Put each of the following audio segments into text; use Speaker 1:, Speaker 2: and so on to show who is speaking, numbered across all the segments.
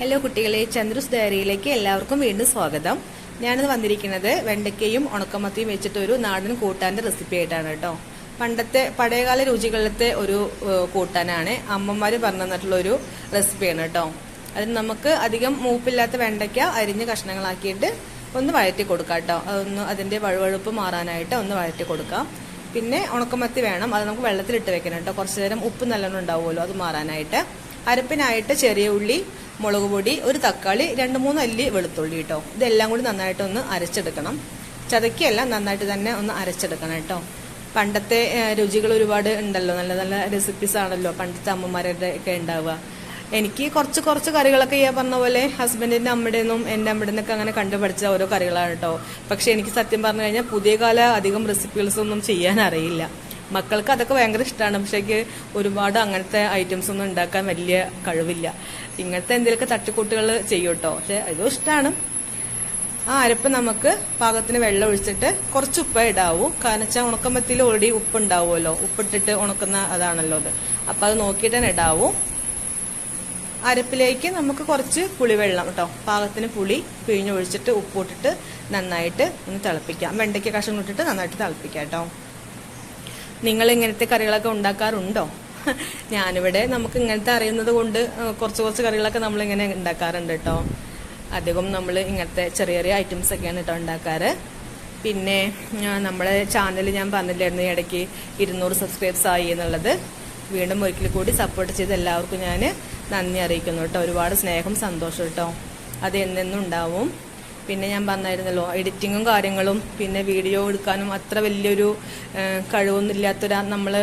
Speaker 1: Hello കുട്ടികളെ, ചന്ദ്രൂസ് ഡയറിയിലേക്ക് എല്ലാവർക്കും വീണ്ടും സ്വാഗതം. ഞാനിന്ന് വന്നിരിക്കുന്നത് വെണ്ടയ്ക്കയും ഉണക്കമത്തിയും വെച്ചിട്ട് ഒരു നാടൻ കൂട്ടാന്റെ റെസിപ്പി ആയിട്ടാണ് കേട്ടോ. പണ്ടത്തെ പഴയകാല രുചികളിലത്തെ ഒരു കൂട്ടാനാണ്. അമ്മമാര് പറഞ്ഞു തന്നിട്ടുള്ള ഒരു റെസിപ്പിയാണ് കേട്ടോ. അതിന് നമുക്ക് അധികം മൂപ്പില്ലാത്ത വെണ്ടയ്ക്ക അരിഞ്ഞ് കഷ്ണങ്ങളാക്കിയിട്ട് ഒന്ന് വഴറ്റി കൊടുക്കാം കേട്ടോ. അതൊന്ന് അതിന്റെ വഴുവഴുപ്പ് മാറാനായിട്ട് ഒന്ന് വഴറ്റി കൊടുക്കാം. പിന്നെ ഉണക്കമത്തി വേണം, അത് നമുക്ക് വെള്ളത്തിലിട്ട് വെക്കണം കേട്ടോ. കുറച്ചു നേരം ഉപ്പ് നല്ലോണം ഉണ്ടാവുമല്ലോ, അത് മാറാനായിട്ട്. അരപ്പിനായിട്ട് ചെറിയ ഉള്ളി, മുളക് പൊടി, ഒരു തക്കാളി, 2-3 അല്ലി വെളുത്തുള്ളി കേട്ടോ. ഇതെല്ലാം കൂടി നന്നായിട്ട് ഒന്ന് അരച്ചെടുക്കണം. ചതക്കിയല്ല, നന്നായിട്ട് തന്നെ ഒന്ന് അരച്ചെടുക്കണം കേട്ടോ. പണ്ടത്തെ രുചികൾ ഒരുപാട് ഉണ്ടല്ലോ, നല്ല നല്ല റെസിപ്പീസ് ആണല്ലോ പണ്ടത്തെ അമ്മമാരുടെ ഒക്കെ ഉണ്ടാവുക. എനിക്ക് കുറച്ച് കറികളൊക്കെ ഈ പറഞ്ഞ പോലെ ഹസ്ബൻഡിന്റെ അമ്മയുടെ നിന്നും എൻ്റെ അമ്മയുടെ നിന്നൊക്കെ അങ്ങനെ കണ്ടുപഠിച്ച ഓരോ കറികളാണ് കേട്ടോ. പക്ഷെ എനിക്ക് സത്യം പറഞ്ഞു കഴിഞ്ഞാൽ പുതിയ കാല അധികം റെസിപ്പികൾസ് ഒന്നും ചെയ്യാൻ അറിയില്ല. മക്കൾക്ക് അതൊക്കെ ഭയങ്കര ഇഷ്ടമാണ്. പക്ഷേ ഒരുപാട് അങ്ങനത്തെ ഐറ്റംസ് ഒന്നും ഉണ്ടാക്കാൻ വലിയ കഴിവില്ല. ഇങ്ങനത്തെ എന്തെങ്കിലുമൊക്കെ തട്ടിക്കൂട്ടുകൾ ചെയ്യും കേട്ടോ. പക്ഷെ ഇതും ഇഷ്ടമാണ്. ആ അരപ്പ് നമുക്ക് പാകത്തിന് വെള്ളം ഒഴിച്ചിട്ട് കുറച്ച് ഉപ്പ് ഇടാവൂ. കാരണം വെച്ചാൽ ഉണക്കമത്തിയിൽ ഓൾറെഡി ഉപ്പ് ഉണ്ടാവുമല്ലോ, ഉപ്പിട്ടിട്ട് ഉണക്കുന്ന അതാണല്ലോ അത്. അപ്പം അത് നോക്കിയിട്ട് തന്നെ ഇടാവൂ. അരപ്പിലേക്ക് നമുക്ക് കുറച്ച് പുളിവെള്ളം കേട്ടോ, പാകത്തിന് പുളി പിഴിഞ്ഞൊഴിച്ചിട്ട് ഉപ്പിട്ടിട്ട് നന്നായിട്ട് ഒന്ന് തിളപ്പിക്കാം. വെണ്ടയ്ക്ക കഷ്ണം ഇട്ടിട്ട് നന്നായിട്ട് തിളപ്പിക്കാം കേട്ടോ. നിങ്ങൾ ഇങ്ങനത്തെ കറികളൊക്കെ ഉണ്ടാക്കാറുണ്ടോ? ഞാനിവിടെ നമുക്ക് ഇങ്ങനത്തെ അറിയുന്നത് കൊണ്ട് കുറച്ച് കറികളൊക്കെ നമ്മളിങ്ങനെ ഉണ്ടാക്കാറുണ്ട് കേട്ടോ. അധികം നമ്മൾ ഇങ്ങനത്തെ ചെറിയ ചെറിയ ഐറ്റംസ് ഒക്കെയാണ് കേട്ടോ ഉണ്ടാക്കാറ്. പിന്നെ നമ്മുടെ ചാനൽ ഞാൻ പറഞ്ഞില്ലായിരുന്നു ഇടയ്ക്ക് 200 സബ്സ്ക്രൈബ്സ് ആയി എന്നുള്ളത്. വീണ്ടും ഒരിക്കൽ കൂടി സപ്പോർട്ട് ചെയ്ത് എല്ലാവർക്കും ഞാൻ നന്ദി അറിയിക്കുന്നു കേട്ടോ. ഒരുപാട് സ്നേഹം, സന്തോഷം കേട്ടോ. അത് എന്നെന്നും ഉണ്ടാവും. പിന്നെ ഞാൻ പറഞ്ഞായിരുന്നല്ലോ, എഡിറ്റിങ്ങും കാര്യങ്ങളും പിന്നെ വീഡിയോ എടുക്കാനും അത്ര വലിയൊരു കഴിവൊന്നും ഇല്ലാത്തൊരാ. നമ്മൾ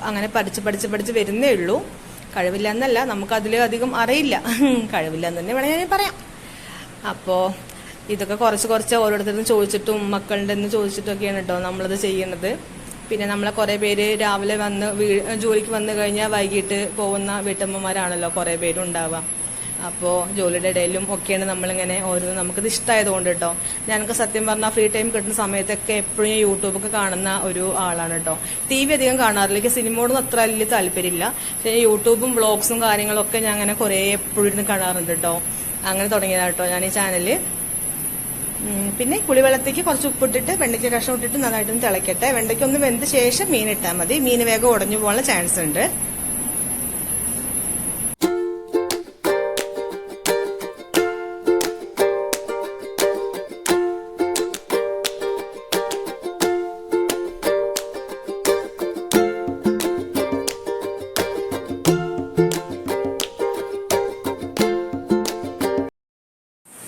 Speaker 1: അങ്ങനെ പഠിച്ച് വരുന്നേ ഉള്ളൂ. കഴിവില്ല എന്നല്ല, നമുക്കതിൽ അധികം അറിയില്ല. കഴിവില്ല എന്ന് തന്നെ വേണേൽ ഞാൻ പറയാം. അപ്പോൾ ഇതൊക്കെ കുറച്ച് ഓരോരുത്തരും ചോദിച്ചിട്ടും മക്കളുടെ നിന്ന് ചോദിച്ചിട്ടൊക്കെയാണ് കേട്ടോ നമ്മളത് ചെയ്യുന്നത്. പിന്നെ നമ്മളെ കുറേ പേര് രാവിലെ വന്ന് ജോലിക്ക് വന്നു കഴിഞ്ഞാൽ വൈകിട്ട് പോകുന്ന വീട്ടമ്മമാരാണല്ലോ കുറേ പേരുണ്ടാവുക. അപ്പോൾ ജോലിയുടെ ഇടയിലും ഒക്കെയാണ് നമ്മളിങ്ങനെ ഓരോന്ന് നമുക്കിത് ഇഷ്ടമായതുകൊണ്ട് കേട്ടോ. ഞാനൊക്കെ സത്യം പറഞ്ഞാൽ ഫ്രീ ടൈം കിട്ടുന്ന സമയത്തൊക്കെ എപ്പോഴും യൂട്യൂബൊക്കെ കാണുന്ന ഒരു ആളാണ് കേട്ടോ. TV അധികം കാണാറില്ല. എനിക്ക് സിനിമയോടൊന്നും അത്ര വലിയ താല്പര്യമില്ല. പക്ഷേ യൂട്യൂബും വ്ളോഗ്സും കാര്യങ്ങളൊക്കെ ഞാൻ അങ്ങനെ കുറേ എപ്പോഴും ഇരുന്ന് കാണാറുണ്ട് കേട്ടോ. അങ്ങനെ തുടങ്ങിയതാണ് കേട്ടോ ഞാൻ ഈ ചാനല്. പിന്നെ പുളിവെള്ളത്തേക്ക് കുറച്ച് ഉപ്പിട്ടിട്ട് വെണ്ടയ്ക്ക കഷ്ണം ഇട്ടിട്ട് നന്നായിട്ടൊന്ന് തിളക്കട്ടെ. വെണ്ടയ്ക്ക ഒന്ന് വെന്ത ശേഷം മീൻ ഇട്ടാൽ മതി. മീൻ വേഗം ഉടഞ്ഞു പോകാനുള്ള ചാൻസ് ഉണ്ട്.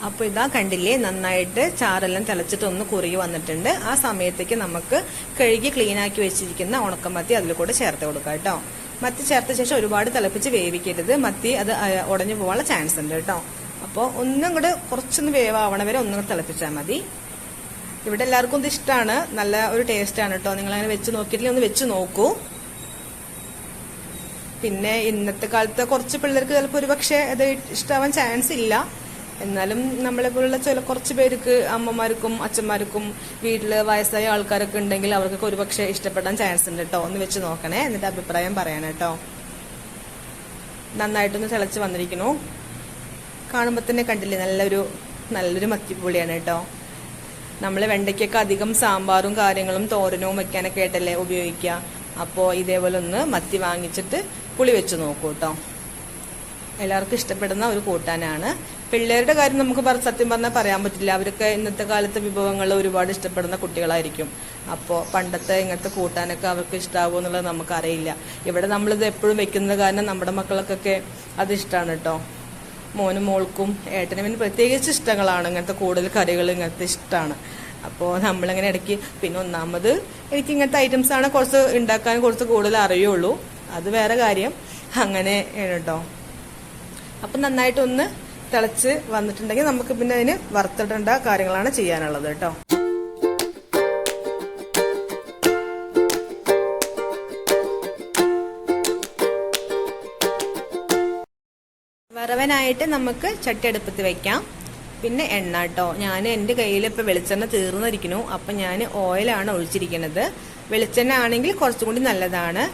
Speaker 1: അപ്പോൾ ഇതാ കണ്ടില്ലേ, നന്നായിട്ട് ചാറെല്ലാം തിളച്ചിട്ട് ഒന്ന് കുറുകി വന്നിട്ടുണ്ട്. ആ സമയത്തേക്ക് നമുക്ക് കഴുകി ക്ലീൻ ആക്കി വെച്ചിരിക്കുന്ന ഉണക്കമത്തി അതിൽ കൂടെ ചേർത്ത് കൊടുക്കാം കേട്ടോ. മത്തി ചേർത്ത ശേഷം ഒരുപാട് തിളപ്പിച്ച് വേവിക്കരുത്. മത്തി അത് ഉടഞ്ഞു പോകാനുള്ള ചാൻസ് ഉണ്ട് കേട്ടോ. അപ്പോൾ ഒന്നും കൂടെ കുറച്ചൊന്ന് വേവാവണ വരെ ഒന്നും കൂടെ തിളപ്പിച്ചാൽ മതി. ഇവിടെ എല്ലാവർക്കും ഇത് ഇഷ്ടമാണ്, നല്ല ഒരു ടേസ്റ്റ് ആണ് കേട്ടോ. നിങ്ങളങ്ങനെ വെച്ച് നോക്കിയിട്ടില്ല, ഒന്ന് വെച്ച് നോക്കൂ. പിന്നെ ഇന്നത്തെ കാലത്ത് കുറച്ച് പിള്ളേർക്ക് ചിലപ്പോൾ ഒരുപക്ഷെ അത് ഇഷ്ടമാവാൻ ചാൻസ് ഇല്ല. എന്നാലും നമ്മളെ പോലുള്ള കുറച്ച് പേർക്ക്, അമ്മമാർക്കും അച്ഛന്മാർക്കും വീട്ടില് വയസ്സായ ആൾക്കാരൊക്കെ ഉണ്ടെങ്കിൽ അവർക്കൊക്കെ ഒരുപക്ഷെ ഇഷ്ടപ്പെടാൻ ചാൻസ് ഉണ്ട് കേട്ടോ. ഒന്ന് വെച്ച് നോക്കണേ, എന്നിട്ട് അഭിപ്രായം പറയണം കേട്ടോ. നന്നായിട്ടൊന്ന് തിളച്ച് വന്നിരിക്കുന്നു. കാണുമ്പോൾ തന്നെ കണ്ടില്ലേ, നല്ലൊരു മത്തിപ്പുളിയാണ് കേട്ടോ. നമ്മൾ വെണ്ടയ്ക്കൊക്കെ അധികം സാമ്പാറും കാര്യങ്ങളും തോരനവും വെക്കാനൊക്കെ ആയിട്ടല്ലേ ഉപയോഗിക്കുക. അപ്പോൾ ഇതേപോലെ ഒന്ന് മത്തി വാങ്ങിച്ചിട്ട് പുളി വെച്ച് നോക്കൂ കേട്ടോ. എല്ലാവർക്കും ഇഷ്ടപ്പെടുന്ന ഒരു കൂട്ടാനാണ്. പിള്ളേരുടെ കാര്യം നമുക്ക് സത്യം പറഞ്ഞാൽ പറയാൻ പറ്റില്ല. അവരൊക്കെ ഇന്നത്തെ കാലത്തെ വിഭവങ്ങൾ ഒരുപാട് ഇഷ്ടപ്പെടുന്ന കുട്ടികളായിരിക്കും. അപ്പോൾ പണ്ടത്തെ ഇങ്ങനത്തെ കൂട്ടാനൊക്കെ അവർക്ക് ഇഷ്ടമാകുമോ എന്നുള്ളത് നമുക്കറിയില്ല. ഇവിടെ നമ്മളിത് എപ്പോഴും വെക്കുന്നത് കാരണം നമ്മുടെ മക്കൾക്കൊക്കെ അത് ഇഷ്ടമാണ് കേട്ടോ. മോനും മോൾക്കും ഏട്ടനും പിന്നെ പ്രത്യേകിച്ച് ഇഷ്ടങ്ങളാണ് ഇങ്ങനത്തെ കൂടുതൽ കറികൾ, ഇങ്ങനത്തെ ഇഷ്ടമാണ്. അപ്പോൾ നമ്മളിങ്ങനെ ഇടയ്ക്ക്, പിന്നെ ഒന്നാമത് എനിക്ക് ഇങ്ങനത്തെ ഐറ്റംസ് ആണ് കുറച്ച് ഉണ്ടാക്കാൻ കുറച്ച് കൂടുതൽ അറിയുള്ളൂ. അത് വേറെ കാര്യം. അങ്ങനെ കേട്ടോ. അപ്പം നന്നായിട്ടൊന്ന് തിളച്ച് വന്നിട്ടുണ്ടെങ്കിൽ നമുക്ക് പിന്നെ അതിന് വറുത്തിടേണ്ട കാര്യങ്ങളാണ് ചെയ്യാനുള്ളത് കേട്ടോ. വറവനായിട്ട് നമുക്ക് ചട്ടി അടുപ്പത്ത് വെക്കാം. പിന്നെ എണ്ണ കേട്ടോ. ഞാൻ എൻ്റെ കയ്യിൽ ഇപ്പം വെളിച്ചെണ്ണ തീർന്നിരിക്കുന്നു. അപ്പം ഞാൻ ഓയിലാണ് ഒഴിച്ചിരിക്കുന്നത്. വെളിച്ചെണ്ണ ആണെങ്കിൽ കുറച്ചും കൂടി നല്ലതാണ്.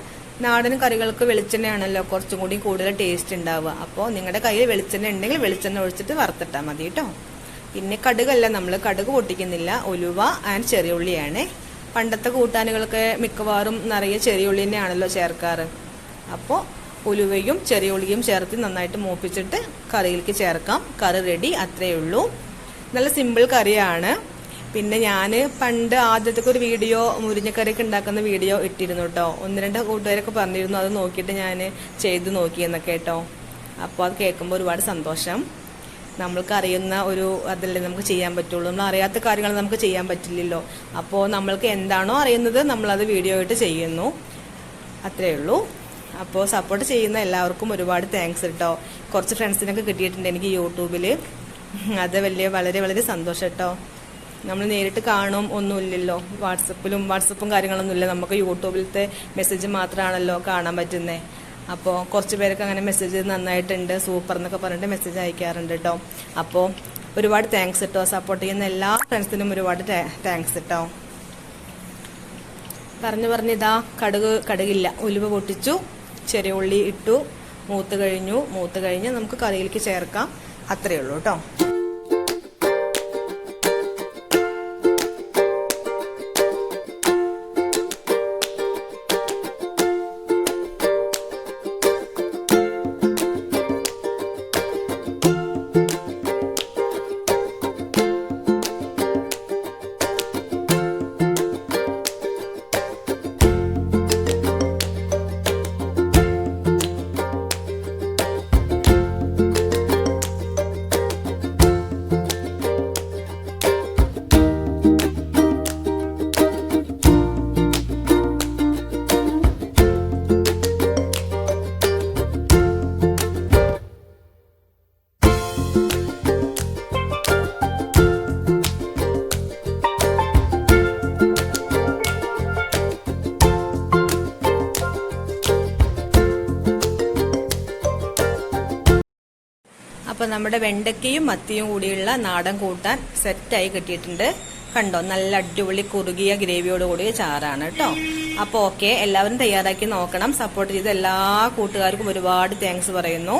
Speaker 1: നാടൻ കറികൾക്ക് വെളിച്ചെണ്ണയാണല്ലോ കുറച്ചും കൂടി കൂടുതൽ ടേസ്റ്റ് ഉണ്ടാവുക. അപ്പോൾ നിങ്ങളുടെ കയ്യിൽ വെളിച്ചെണ്ണ ഉണ്ടെങ്കിൽ വെളിച്ചെണ്ണ ഒഴിച്ചിട്ട് വറുത്തിട്ടാൽ മതി കേട്ടോ. പിന്നെ കടുകല്ല, നമ്മൾ കടുക് പൊട്ടിക്കുന്നില്ല, ഉലുവ ആൻഡ് ചെറിയ ഉള്ളിയാണ്. പണ്ടത്തെ കൂട്ടാനുകൾക്ക് മിക്കവാറും നിറയെ ചെറിയ ഉള്ളി തന്നെയാണല്ലോ ചേർക്കാറ്. അപ്പോൾ ഉലുവയും ചെറിയ ഉള്ളിയും ചേർത്ത് നന്നായിട്ട് മൂപ്പിച്ചിട്ട് കറിയിലേക്ക് ചേർക്കാം. കറി റെഡി, അത്രയേ ഉള്ളൂ. നല്ല സിമ്പിൾ കറിയാണ്. പിന്നെ ഞാൻ പണ്ട് ആദ്യത്തെ ഒരു വീഡിയോ മുരിങ്ങക്കറിയൊക്കെ ഉണ്ടാക്കുന്ന വീഡിയോ ഇട്ടിരുന്നു കേട്ടോ. 1-2 കൂട്ടുകാരൊക്കെ പറഞ്ഞിരുന്നു അത് നോക്കിയിട്ട് ഞാൻ ചെയ്ത് നോക്കിയെന്നൊക്കെ കേട്ടോ. അപ്പോൾ അത് കേൾക്കുമ്പോൾ ഒരുപാട് സന്തോഷം. നമ്മൾക്ക് അറിയുന്ന ഒരു അതല്ലേ നമുക്ക് ചെയ്യാൻ പറ്റുള്ളൂ. നമ്മൾ അറിയാത്ത കാര്യങ്ങൾ നമുക്ക് ചെയ്യാൻ പറ്റില്ലല്ലോ. അപ്പോൾ നമ്മൾക്ക് എന്താണോ അറിയുന്നത് നമ്മളത് വീഡിയോ ആയിട്ട് ചെയ്യുന്നു, അത്രയേ ഉള്ളൂ. അപ്പോൾ സപ്പോർട്ട് ചെയ്യുന്ന എല്ലാവർക്കും ഒരുപാട് താങ്ക്സ് കേട്ടോ. കുറച്ച് ഫ്രണ്ട്സിനൊക്കെ കിട്ടിയിട്ടുണ്ട് എനിക്ക് യൂട്യൂബിൽ. അത് വളരെ വളരെ സന്തോഷം കേട്ടോ. നമ്മൾ നേരിട്ട് കാണും ഒന്നുമില്ലല്ലോ, വാട്സപ്പും കാര്യങ്ങളൊന്നുമില്ല. നമുക്ക് യൂട്യൂബിലത്തെ മെസ്സേജ് മാത്രമാണല്ലോ കാണാൻ പറ്റുന്നത്. അപ്പോൾ കുറച്ച് പേരൊക്കെ അങ്ങനെ മെസ്സേജ് നന്നായിട്ടുണ്ട് സൂപ്പർ എന്നൊക്കെ പറഞ്ഞിട്ട് മെസ്സേജ് അയക്കാറുണ്ട് കേട്ടോ. അപ്പോൾ ഒരുപാട് താങ്ക്സ് കേട്ടോ. സപ്പോർട്ട് ചെയ്യുന്ന എല്ലാ ഫ്രണ്ട്സിനും ഒരുപാട് താങ്ക്സ് കേട്ടോ. പറഞ്ഞിതാ കടുകില്ല, ഉലുവ പൊട്ടിച്ചു, ചെറിയ ഉള്ളി ഇട്ടു, മൂത്ത് കഴിഞ്ഞ് നമുക്ക് കറിയിലേക്ക് ചേർക്കാം, അത്രയേ ഉള്ളൂ കേട്ടോ. അപ്പോൾ നമ്മുടെ വെണ്ടയ്ക്കയും മത്തിയും കൂടിയുള്ള നാടൻ കൂട്ടാൻ സെറ്റായി കിട്ടിയിട്ടുണ്ട്. കണ്ടോ, നല്ല അടിപൊളി കുറുകിയ ഗ്രേവിയോട് കൂടിയ ചാറാണ് കേട്ടോ. അപ്പോൾ ഓക്കെ, എല്ലാവരും തയ്യാറാക്കി നോക്കണം. സപ്പോർട്ട് ചെയ്ത എല്ലാ കൂട്ടുകാർക്കും ഒരുപാട് താങ്ക്സ് പറയുന്നു.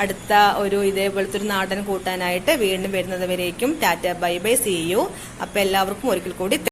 Speaker 1: അടുത്ത ഒരു ഇതേപോലത്തെ ഒരു നാടൻ കൂട്ടാനായിട്ട് വീണ്ടും വരുന്നത് വരേക്കും tata bye bye, see you. അപ്പോൾ എല്ലാവർക്കും ഒരിക്കൽ കൂടി